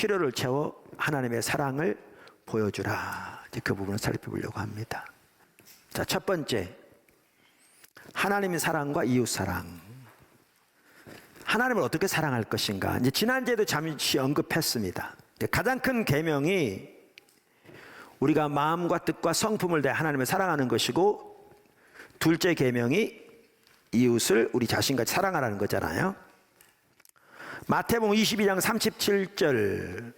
필요를 채워 하나님의 사랑을 보여주라. 이제 그 부분을 살펴보려고 합니다. 자, 첫 번째, 하나님의 사랑과 이웃 사랑. 하나님을 어떻게 사랑할 것인가? 이제 지난주에도 잠시 언급했습니다. 가장 큰 계명이 우리가 마음과 뜻과 성품을 다해 하나님을 사랑하는 것이고, 둘째 계명이 이웃을 우리 자신같이 사랑하라는 거잖아요. 마태복음 22장 37절,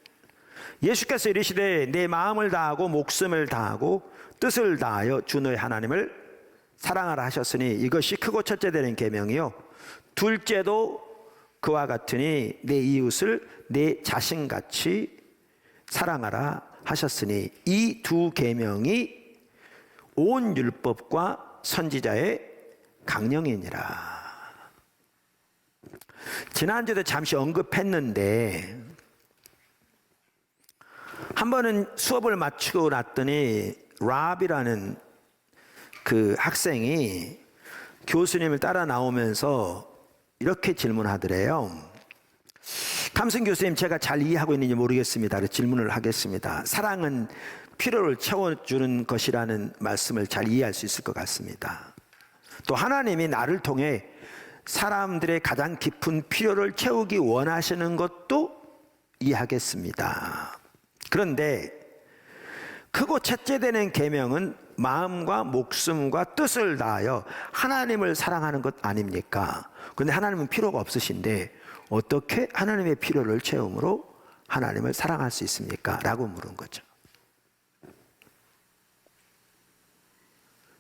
예수께서 이르시되 내 마음을 다하고 목숨을 다하고 뜻을 다하여 주 너의 하나님을 사랑하라 하셨으니 이것이 크고 첫째 되는 계명이요 둘째도 그와 같으니 내 이웃을 내 자신같이 사랑하라 하셨으니 이 두 계명이 온 율법과 선지자의 강령이니라. 지난주에도 잠시 언급했는데, 한 번은 수업을 마치고 났더니 랍이라는 그 학생이 교수님을 따라 나오면서 이렇게 질문하더래요. 감승 교수님, 제가 잘 이해하고 있는지 모르겠습니다. 그래서 질문을 하겠습니다. 사랑은 필요를 채워주는 것이라는 말씀을 잘 이해할 수 있을 것 같습니다. 또 하나님이 나를 통해 사람들의 가장 깊은 필요를 채우기 원하시는 것도 이해하겠습니다. 그런데 크고 첫째 되는 계명은 마음과 목숨과 뜻을 다하여 하나님을 사랑하는 것 아닙니까? 그런데 하나님은 필요가 없으신데 어떻게 하나님의 필요를 채움으로 하나님을 사랑할 수 있습니까? 라고 물은 거죠.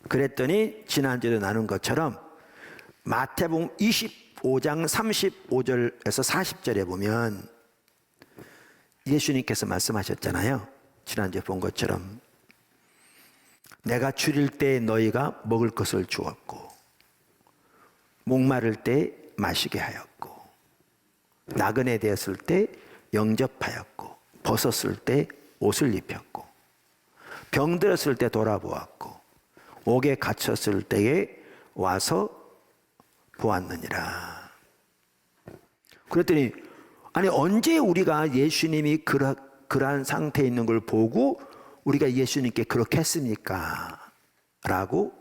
그랬더니 지난주에도 나눈 것처럼 마태복음 25장 35절에서 40절에 보면 예수님께서 말씀하셨잖아요. 지난주에 본 것처럼 내가 줄일 때 너희가 먹을 것을 주었고 목마를 때 마시게 하였고 나그네 되었을 때 영접하였고 벗었을 때 옷을 입혔고 병들었을 때 돌아보았고 옥에 갇혔을 때에 와서 보았느니라. 그랬더니 아니 언제 우리가 예수님이 그러한 상태에 있는 걸 보고 우리가 예수님께 그렇게 했습니까? 라고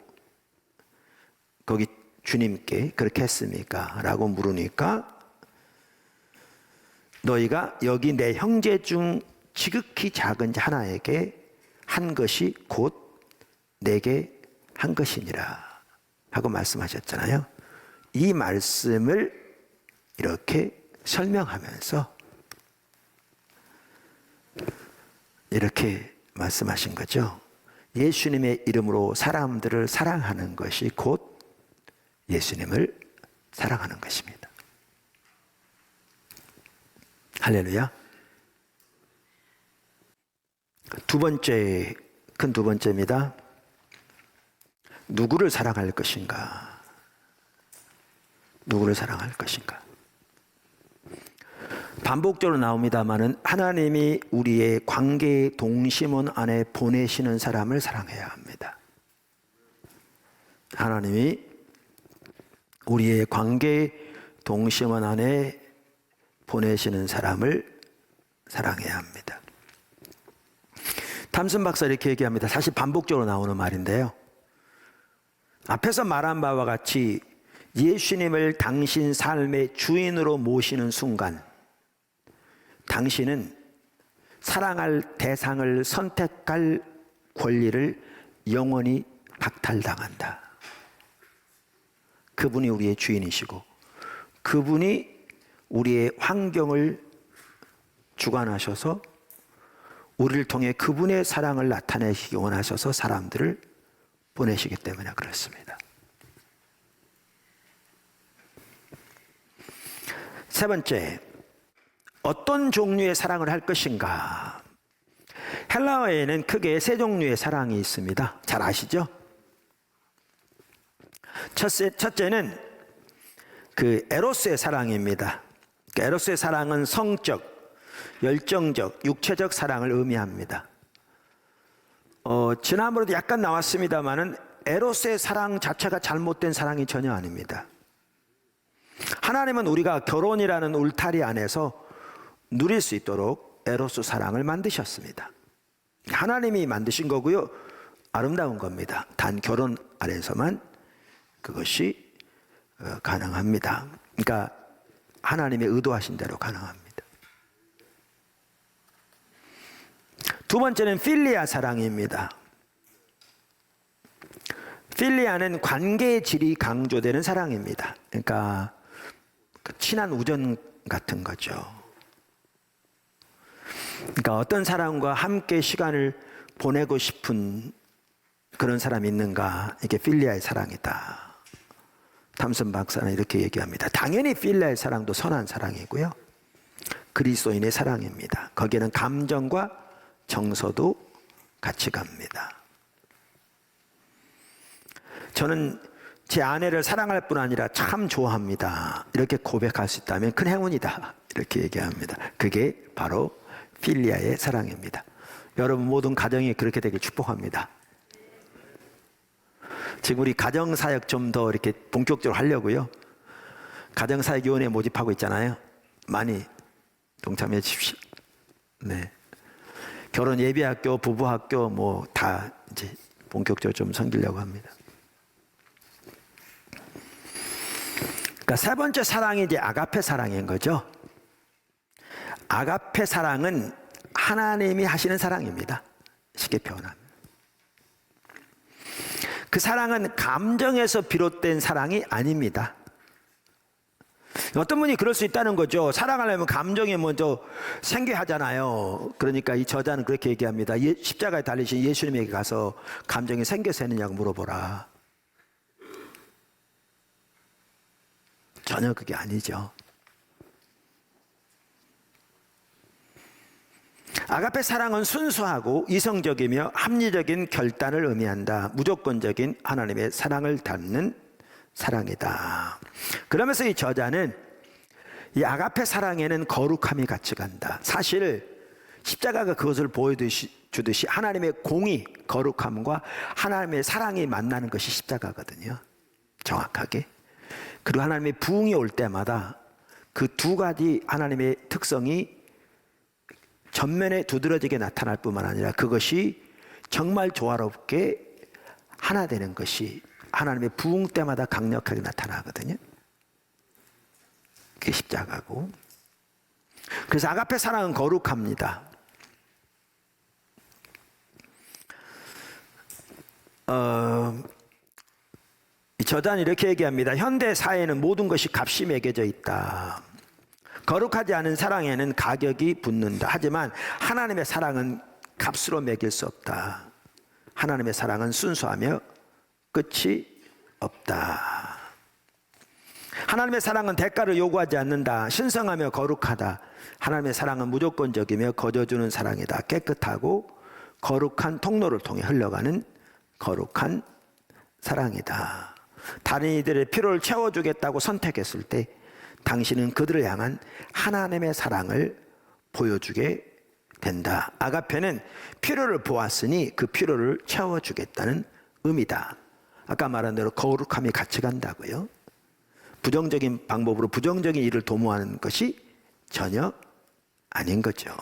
거기 주님께 그렇게 했습니까? 라고 물으니까 너희가 여기 내 형제 중 지극히 작은 자 하나에게 한 것이 곧 내게 한 것이니라 하고 말씀하셨잖아요. 이 말씀을 이렇게 설명하면서 이렇게 말씀하신 거죠. 예수님의 이름으로 사람들을 사랑하는 것이 곧 예수님을 사랑하는 것입니다. 할렐루야. 두 번째, 큰 두 번째입니다. 누구를 사랑할 것인가? 누구를 사랑할 것인가? 반복적으로 나옵니다마는 하나님이 우리의 관계의 동심원 안에 보내시는 사람을 사랑해야 합니다. 하나님이 우리의 관계의 동심원 안에 보내시는 사람을 사랑해야 합니다. 탐슨 박사 이렇게 얘기합니다. 사실 반복적으로 나오는 말인데요. 앞에서 말한 바와 같이 예수님을 당신 삶의 주인으로 모시는 순간 당신은 사랑할 대상을 선택할 권리를 영원히 박탈당한다. 그분이 우리의 주인이시고 그분이 우리의 환경을 주관하셔서 우리를 통해 그분의 사랑을 나타내시기 원하셔서 사람들을 보내시기 때문에 그렇습니다. 세 번째, 어떤 종류의 사랑을 할 것인가? 헬라어에는 크게 세 종류의 사랑이 있습니다. 잘 아시죠? 첫째는 그 에로스의 사랑입니다. 에로스의 사랑은 성적, 열정적, 육체적 사랑을 의미합니다. 지난번에도 약간 나왔습니다만은 에로스의 사랑 자체가 잘못된 사랑이 전혀 아닙니다. 하나님은 우리가 결혼이라는 울타리 안에서 누릴 수 있도록 에로스 사랑을 만드셨습니다. 하나님이 만드신 거고요. 아름다운 겁니다. 단 결혼 아래에서만 그것이 가능합니다. 그러니까 하나님의 의도하신 대로 가능합니다. 두 번째는 필리아 사랑입니다. 필리아는 관계의 질이 강조되는 사랑입니다. 그러니까 친한 우정 같은 거죠. 그러니까 어떤 사람과 함께 시간을 보내고 싶은 그런 사람이 있는가? 이게 필리아의 사랑이다. 탐슨 박사는 이렇게 얘기합니다. 당연히 필리아의 사랑도 선한 사랑이고요. 그리스도인의 사랑입니다. 거기에는 감정과 정서도 같이 갑니다. 저는 제 아내를 사랑할 뿐 아니라 참 좋아합니다. 이렇게 고백할 수 있다면 큰 행운이다. 이렇게 얘기합니다. 그게 바로 필리아의 사랑입니다. 여러분 모든 가정이 그렇게 되길 축복합니다. 지금 우리 가정사역 좀 더 이렇게 본격적으로 하려고요. 가정사역위원회 모집하고 있잖아요. 많이 동참해 주십시오. 네. 결혼 예비학교, 부부학교 뭐 다 이제 본격적으로 좀 섬기려고 합니다. 그러니까 세 번째 사랑이 이제 아가페 사랑인 거죠. 아가페 사랑은 하나님이 하시는 사랑입니다. 쉽게 표현하면. 그 사랑은 감정에서 비롯된 사랑이 아닙니다. 어떤 분이 그럴 수 있다는 거죠. 사랑하려면 감정이 먼저 생겨야 하잖아요. 그러니까 이 저자는 그렇게 얘기합니다. 십자가에 달리신 예수님에게 가서 감정이 생겨서 했느냐고 물어보라. 전혀 그게 아니죠. 아가페 사랑은 순수하고 이성적이며 합리적인 결단을 의미한다. 무조건적인 하나님의 사랑을 담는 사랑이다. 그러면서 이 저자는 이 아가페 사랑에는 거룩함이 같이 간다. 사실 십자가가 그것을 보여주듯이 하나님의 공의, 거룩함과 하나님의 사랑이 만나는 것이 십자가거든요. 정확하게. 그리고 하나님의 부흥이 올 때마다 그 두 가지 하나님의 특성이 전면에 두드러지게 나타날 뿐만 아니라 그것이 정말 조화롭게 하나 되는 것이 하나님의 부흥 때마다 강력하게 나타나거든요. 그게 십자가고. 그래서 아가페 사랑은 거룩합니다. 이 저자는 이렇게 얘기합니다. 현대 사회에는 모든 것이 값이 매겨져 있다. 거룩하지 않은 사랑에는 가격이 붙는다. 하지만 하나님의 사랑은 값으로 매길 수 없다. 하나님의 사랑은 순수하며 끝이 없다. 하나님의 사랑은 대가를 요구하지 않는다. 신성하며 거룩하다. 하나님의 사랑은 무조건적이며 거저주는 사랑이다. 깨끗하고 거룩한 통로를 통해 흘러가는 거룩한 사랑이다. 다른 이들의 필요를 채워주겠다고 선택했을 때 당신은 그들을 향한 하나님의 사랑을 보여주게 된다. 아가페는 필요를 보았으니 그 필요를 채워주겠다는 의미다. 아까 말한 대로 거룩함이 같이 간다고요. 부정적인 방법으로 부정적인 일을 도모하는 것이 전혀 아닌 거죠.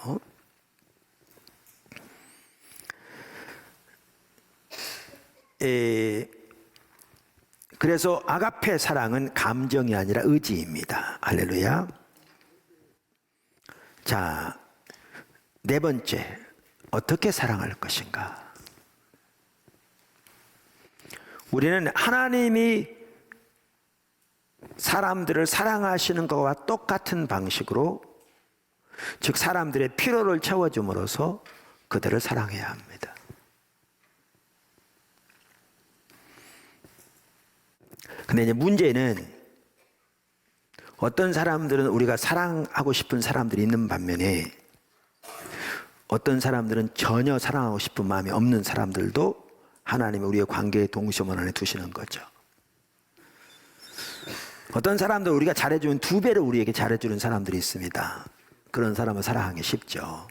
그래서 아가페 사랑은 감정이 아니라 의지입니다. 할렐루야. 자, 네 번째, 어떻게 사랑할 것인가? 우리는 하나님이 사람들을 사랑하시는 것과 똑같은 방식으로, 즉 사람들의 필요를 채워줌으로써 그들을 사랑해야 합니다. 근데 이제 문제는 어떤 사람들은 우리가 사랑하고 싶은 사람들이 있는 반면에 어떤 사람들은 전혀 사랑하고 싶은 마음이 없는 사람들도 하나님이 우리의 관계의 동시원 안에 두시는 거죠. 어떤 사람들 우리가 잘해주면 두 배로 우리에게 잘해주는 사람들이 있습니다. 그런 사람을 사랑하기 쉽죠.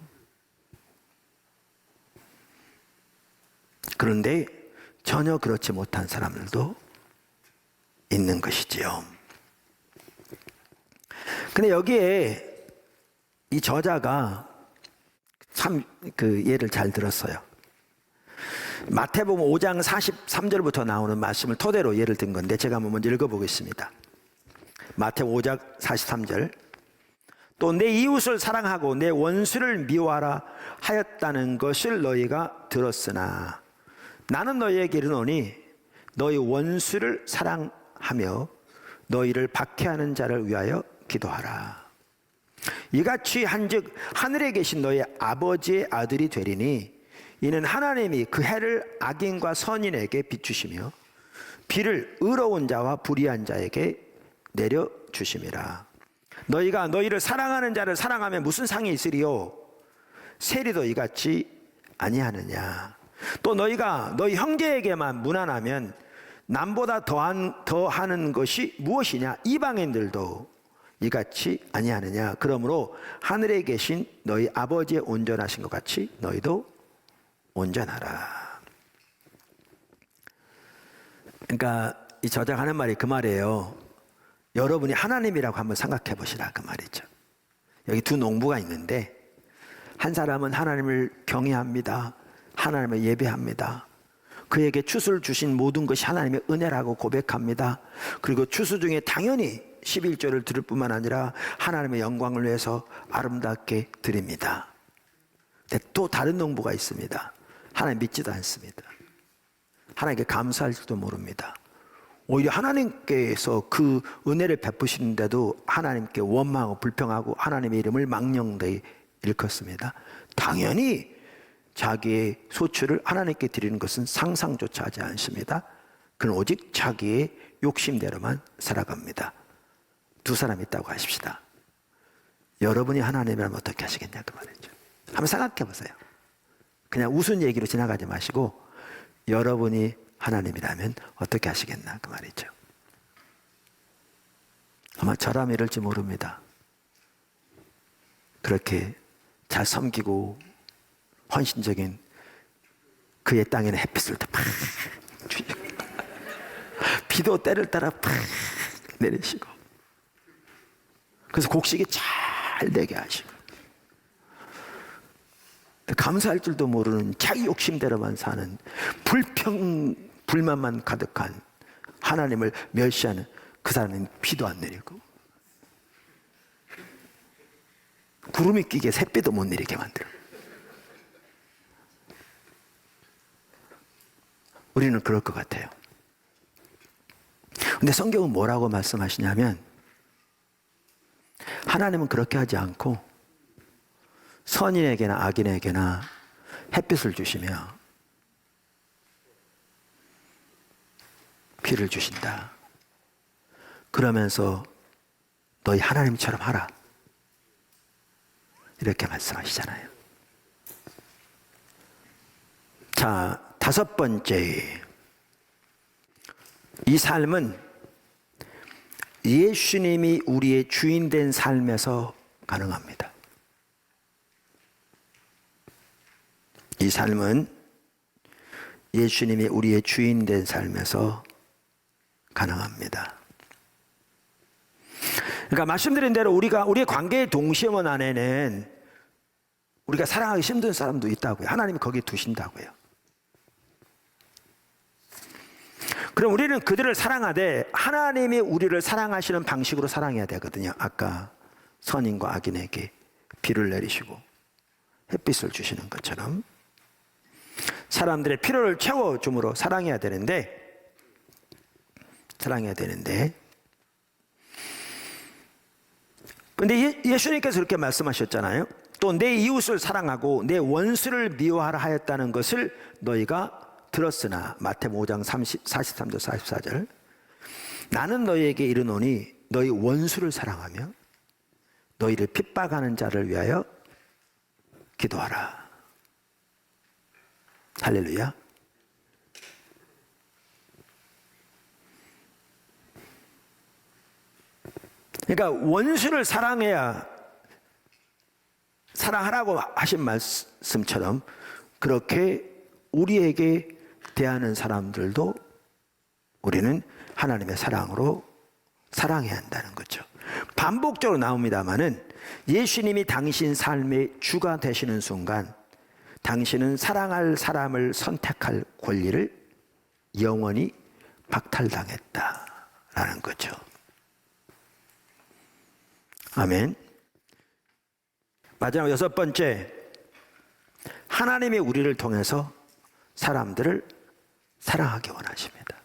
그런데 전혀 그렇지 못한 사람들도 있는 것이지요. 근데 여기에 이 저자가 참 그 예를 잘 들었어요. 마태복음 5장 43절부터 나오는 말씀을 토대로 예를 든 건데 제가 한번 먼저 읽어보겠습니다. 마태복음 5장 43절. 또 내 이웃을 사랑하고 내 원수를 미워하라 하였다는 것을 너희가 들었으나 나는 너희에게 이르노니 너희 원수를 사랑하며 너희를 박해하는 자를 위하여 기도하라. 이같이 한즉 하늘에 계신 너희 아버지의 아들이 되리니 이는 하나님이 그 해를 악인과 선인에게 비추시며 비를 의로운 자와 불의한 자에게 내려주심이라. 너희가 너희를 사랑하는 자를 사랑하면 무슨 상이 있으리요? 세리도 이같이 아니하느냐. 또 너희가 너희 형제에게만 무난하면 남보다 더하는 것이 무엇이냐? 이방인들도 이같이 아니하느냐. 그러므로 하늘에 계신 너희 아버지의 온전하신 것 같이 너희도 온전하라. 그러니까 이 저자가 하는 말이 그 말이에요. 여러분이 하나님이라고 한번 생각해 보시라 그 말이죠. 여기 두 농부가 있는데 한 사람은 하나님을 경외합니다. 하나님을 예배합니다. 그에게 추수를 주신 모든 것이 하나님의 은혜라고 고백합니다. 그리고 추수 중에 당연히 11조를 드릴 뿐만 아니라 하나님의 영광을 위해서 아름답게 드립니다. 근데 또 다른 농부가 있습니다. 하나님 믿지도 않습니다. 하나님께 감사할지도 모릅니다. 오히려 하나님께서 그 은혜를 베푸시는데도 하나님께 원망하고 불평하고 하나님의 이름을 망령되이 일컫습니다. 당연히 자기의 소출을 하나님께 드리는 것은 상상조차 하지 않습니다. 그는 오직 자기의 욕심대로만 살아갑니다. 두 사람 있다고 하십시다. 여러분이 하나님이라면 어떻게 하시겠냐 그 말이죠. 한번 생각해 보세요. 그냥 웃은 얘기로 지나가지 마시고 여러분이 하나님이라면 어떻게 하시겠나 그 말이죠. 아마 저라면 이럴지 모릅니다. 그렇게 잘 섬기고 헌신적인 그의 땅에는 햇빛을 팍 주시고 비도 때를 따라 팍 내리시고 그래서 곡식이 잘 되게 하시고 감사할 줄도 모르는 자기 욕심대로만 사는 불만만 가득한 하나님을 멸시하는 그 사람은 비도 안 내리고 구름이 끼게 샛비도 못 내리게 만들어. 우리는 그럴 것 같아요. 근데 성경은 뭐라고 말씀하시냐면 하나님은 그렇게 하지 않고 선인에게나 악인에게나 햇빛을 주시며 비를 주신다. 그러면서 너희 하나님처럼 하라. 이렇게 말씀하시잖아요. 자, 다섯 번째. 이 삶은 예수님이 우리의 주인 된 삶에서 가능합니다. 이 삶은 예수님이 우리의 주인 된 삶에서 가능합니다. 그러니까 말씀드린 대로 우리의 관계의 동심원 안에는 우리가 사랑하기 힘든 사람도 있다고요. 하나님이 거기에 두신다고요. 그럼 우리는 그들을 사랑하되 하나님이 우리를 사랑하시는 방식으로 사랑해야 되거든요. 아까 선인과 악인에게 비를 내리시고 햇빛을 주시는 것처럼 사람들의 필요를 채워줌으로 사랑해야 되는데 근데 예수님께서 그렇게 말씀하셨잖아요. 또 내 이웃을 사랑하고 내 원수를 미워하라 하였다는 것을 너희가 들었으나 마태복음 5장 43절 44절 나는 너희에게 이르노니 너희 원수를 사랑하며 너희를 핍박하는 자를 위하여 기도하라. 할렐루야. 그러니까 원수를 사랑하라고 하신 말씀처럼 그렇게 우리에게 대하는 사람들도 우리는 하나님의 사랑으로 사랑해야 한다는 거죠. 반복적으로 나옵니다마는 예수님이 당신 삶의 주가 되시는 순간 당신은 사랑할 사람을 선택할 권리를 영원히 박탈당했다라는 거죠. 아멘. 마지막 여섯 번째, 하나님이 우리를 통해서 사람들을 사랑하기 원하십니다.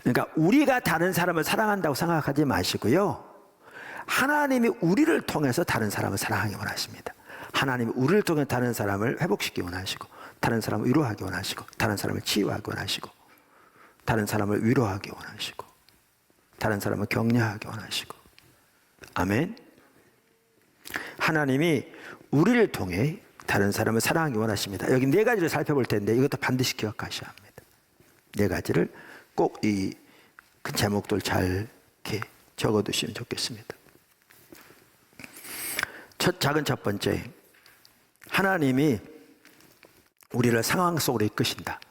그러니까 우리가 다른 사람을 사랑한다고 생각하지 마시고요, 하나님이 우리를 통해서 다른 사람을 사랑하기 원하십니다. 하나님이 우리를 통해 다른 사람을 회복시키기 원하시고, 다른 사람을 위로하기 원하시고, 다른 사람을 치유하기 원하시고, 다른 사람을 위로하기 원하시고, 다른 사람을 격려하기 원하시고. 아멘. 하나님이 우리를 통해 다른 사람을 사랑하기 원하십니다. 여기 네 가지를 살펴볼 텐데 이것도 반드시 기억하셔야 합니다. 네 가지를 꼭 이 큰 제목들 잘 이렇게 적어두시면 좋겠습니다. 작은 첫 번째, 하나님이 우리를 상황 속으로 이끄신다.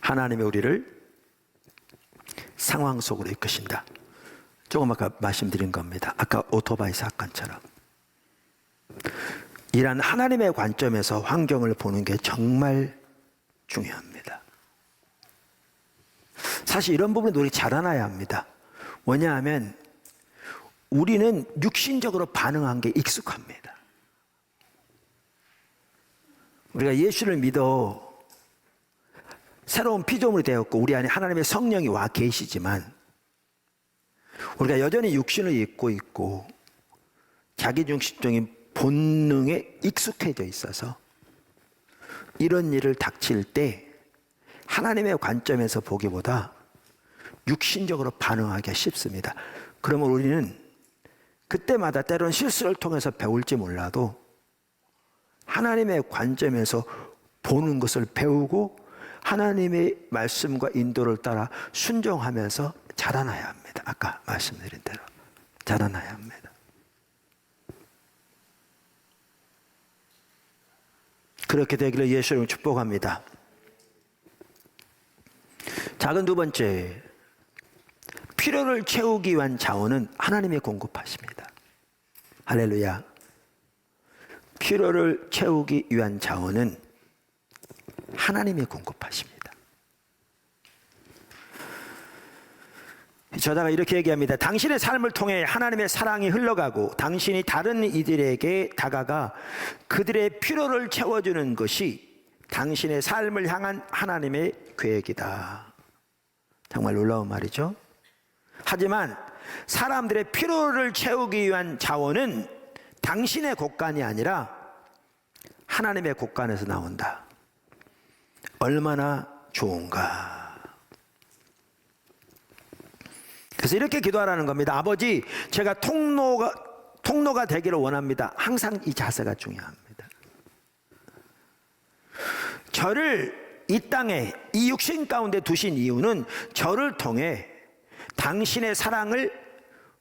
하나님이 우리를 상황 속으로 이끄신다. 조금 아까 말씀드린 겁니다. 아까 오토바이 사건처럼. 이런 하나님의 관점에서 환경을 보는 게 정말 중요합니다. 사실 이런 부분은 우리 잘 알아야 합니다. 왜냐하면 우리는 육신적으로 반응한 게 익숙합니다. 우리가 예수를 믿어 새로운 피조물이 되었고 우리 안에 하나님의 성령이 와 계시지만 우리가 여전히 육신을 입고 있고 자기중심적인 본능에 익숙해져 있어서 이런 일을 닥칠 때 하나님의 관점에서 보기보다 육신적으로 반응하기가 쉽습니다. 그러면 우리는 그때마다 때로는 실수를 통해서 배울지 몰라도 하나님의 관점에서 보는 것을 배우고 하나님의 말씀과 인도를 따라 순종하면서 자라나야 합니다. 아까 말씀드린 대로 자라나야 합니다. 그렇게 되기를 예수님을 축복합니다. 작은 두 번째, 필요를 채우기 위한 자원은 하나님이 공급하십니다. 할렐루야. 필요를 채우기 위한 자원은 하나님이 공급하십니다. 저자가 이렇게 얘기합니다. 당신의 삶을 통해 하나님의 사랑이 흘러가고 당신이 다른 이들에게 다가가 그들의 필요를 채워주는 것이 당신의 삶을 향한 하나님의 계획이다. 정말 놀라운 말이죠. 하지만 사람들의 필요를 채우기 위한 자원은 당신의 곳간이 아니라 하나님의 곳간에서 나온다. 얼마나 좋은가. 그래서 이렇게 기도하라는 겁니다. 아버지, 제가 통로가 되기를 원합니다. 항상 이 자세가 중요합니다. 저를 이 땅에 이 육신 가운데 두신 이유는 저를 통해 당신의 사랑을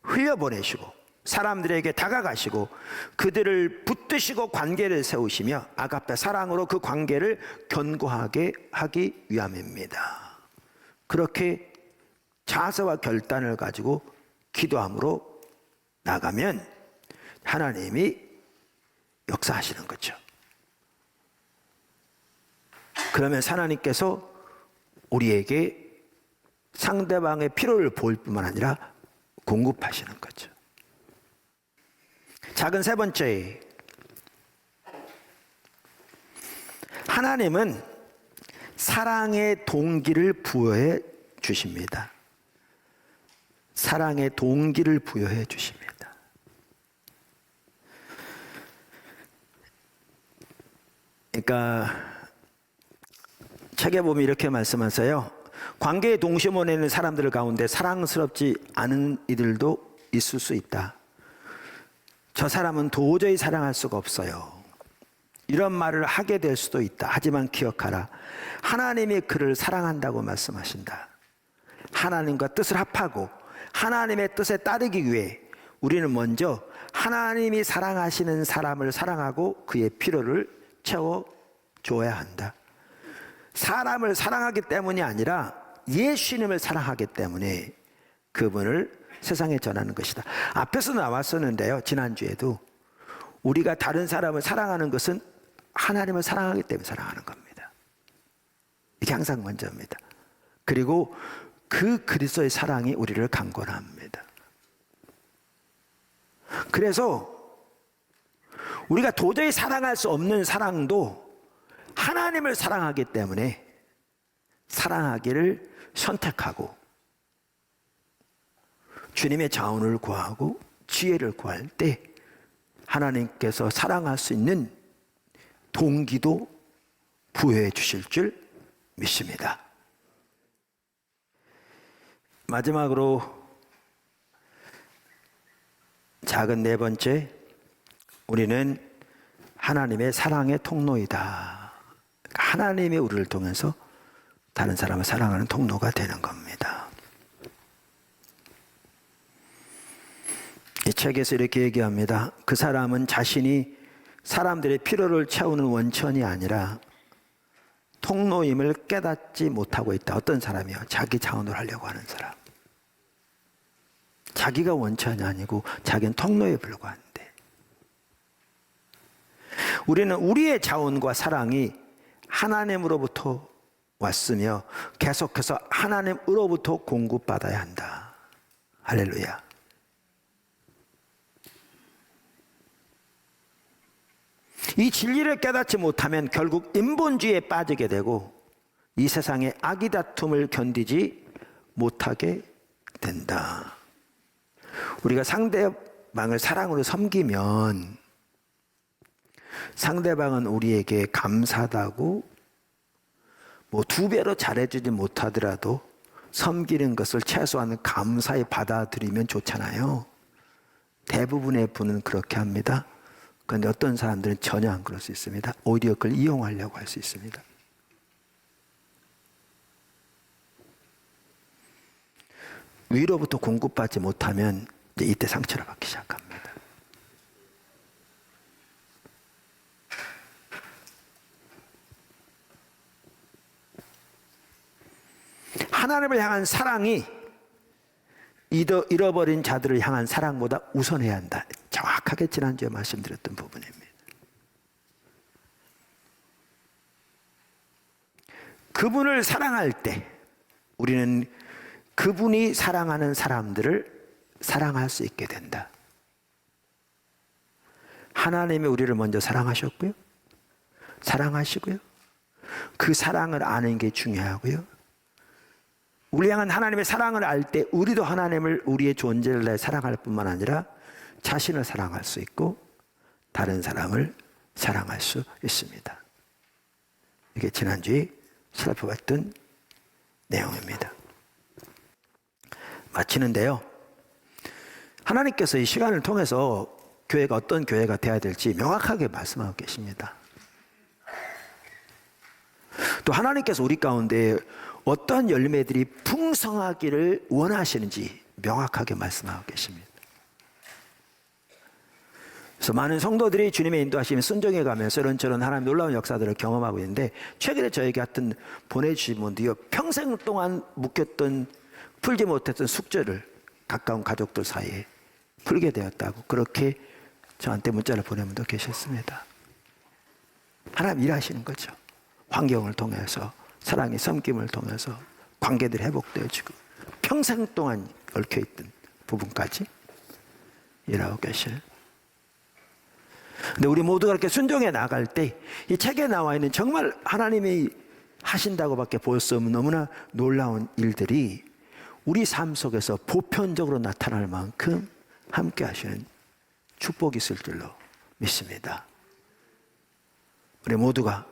흘려보내시고 사람들에게 다가가시고 그들을 붙드시고 관계를 세우시며 아가페 사랑으로 그 관계를 견고하게 하기 위함입니다. 그렇게 자세와 결단을 가지고 기도함으로 나가면 하나님이 역사하시는 거죠. 그러면 하나님께서 우리에게 상대방의 필요를 보일 뿐만 아니라 공급하시는 거죠. 작은 세 번째, 하나님은 사랑의 동기를 부여해 주십니다. 사랑의 동기를 부여해 주십니다. 그러니까 책에 보면 이렇게 말씀하세요. 관계의 동심원에 있는 사람들 가운데 사랑스럽지 않은 이들도 있을 수 있다. 저 사람은 도저히 사랑할 수가 없어요. 이런 말을 하게 될 수도 있다. 하지만 기억하라. 하나님이 그를 사랑한다고 말씀하신다. 하나님과 뜻을 합하고 하나님의 뜻에 따르기 위해 우리는 먼저 하나님이 사랑하시는 사람을 사랑하고 그의 필요를 채워줘야 한다. 사람을 사랑하기 때문이 아니라 예수님을 사랑하기 때문에 그분을 세상에 전하는 것이다. 앞에서 나왔었는데요. 지난주에도 우리가 다른 사람을 사랑하는 것은 하나님을 사랑하기 때문에 사랑하는 겁니다. 이게 항상 먼저입니다. 그리고 그 그리스도의 사랑이 우리를 강권합니다. 그래서 우리가 도저히 사랑할 수 없는 사랑도 하나님을 사랑하기 때문에 사랑하기를 선택하고 주님의 자원을 구하고 지혜를 구할 때 하나님께서 사랑할 수 있는 동기도 부여해 주실 줄 믿습니다. 마지막으로 작은 네 번째, 우리는 하나님의 사랑의 통로이다. 하나님이 우리를 통해서 다른 사람을 사랑하는 통로가 되는 겁니다. 이 책에서 이렇게 얘기합니다. 그 사람은 자신이 사람들의 필요를 채우는 원천이 아니라 통로임을 깨닫지 못하고 있다. 어떤 사람이요? 자기 자원을 하려고 하는 사람. 자기가 원천이 아니고 자기는 통로에 불과한데, 우리는 우리의 자원과 사랑이 하나님으로부터 왔으며 계속해서 하나님으로부터 공급받아야 한다. 할렐루야. 이 진리를 깨닫지 못하면 결국 인본주의에 빠지게 되고 이 세상의 악의 다툼을 견디지 못하게 된다. 우리가 상대방을 사랑으로 섬기면 상대방은 우리에게 감사하다고 뭐 2배로 잘해주지 못하더라도 섬기는 것을 최소한 감사히 받아들이면 좋잖아요. 대부분의 분은 그렇게 합니다. 그런데 어떤 사람들은 전혀 안 그럴 수 있습니다. 오히려 그걸 이용하려고 할 수 있습니다. 위로부터 공급받지 못하면 이제 이때 상처를 받기 시작합니다. 하나님을 향한 사랑이 잃어버린 자들을 향한 사랑보다 우선해야 한다. 정확하게 지난주에 말씀드렸던 부분입니다. 그분을 사랑할 때 우리는 그분이 사랑하는 사람들을 사랑할 수 있게 된다. 하나님이 우리를 먼저 사랑하셨고요. 사랑하시고요. 그 사랑을 아는 게 중요하고요. 우리 향한 하나님의 사랑을 알 때 우리도 하나님을 우리의 존재를 내 사랑할 뿐만 아니라 자신을 사랑할 수 있고 다른 사람을 사랑할 수 있습니다. 이게 지난주에 살펴봤던 내용입니다. 마치는데요. 하나님께서 이 시간을 통해서 교회가 어떤 교회가 되어야 될지 명확하게 말씀하고 계십니다. 또 하나님께서 우리 가운데 어떤 열매들이 풍성하기를 원하시는지 명확하게 말씀하고 계십니다. 그래서 많은 성도들이 주님의 인도하심에 순종해 가면서 이런저런 하나님 놀라운 역사들을 경험하고 있는데, 최근에 저에게 하여튼 보내주신 분들이요, 평생 동안 묶였던 풀지 못했던 숙제를 가까운 가족들 사이에 풀게 되었다고 그렇게 저한테 문자를 보낸 분도 계셨습니다. 하나님 일하시는 거죠. 환경을 통해서, 사랑의 섬김을 통해서 관계들이 회복되어지고 평생 동안 얽혀있던 부분까지 일하고 계실. 근데 우리 모두가 그렇게 순종해 나갈 때 이 책에 나와 있는 정말 하나님이 하신다고밖에 볼 수 없는 너무나 놀라운 일들이 우리 삶 속에서 보편적으로 나타날 만큼 함께 하시는 축복이 있을 줄로 믿습니다. 우리 모두가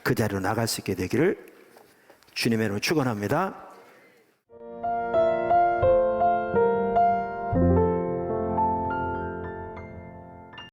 그 자리로 나갈 수 있게 되기를 주님의 이름으로 축원합니다.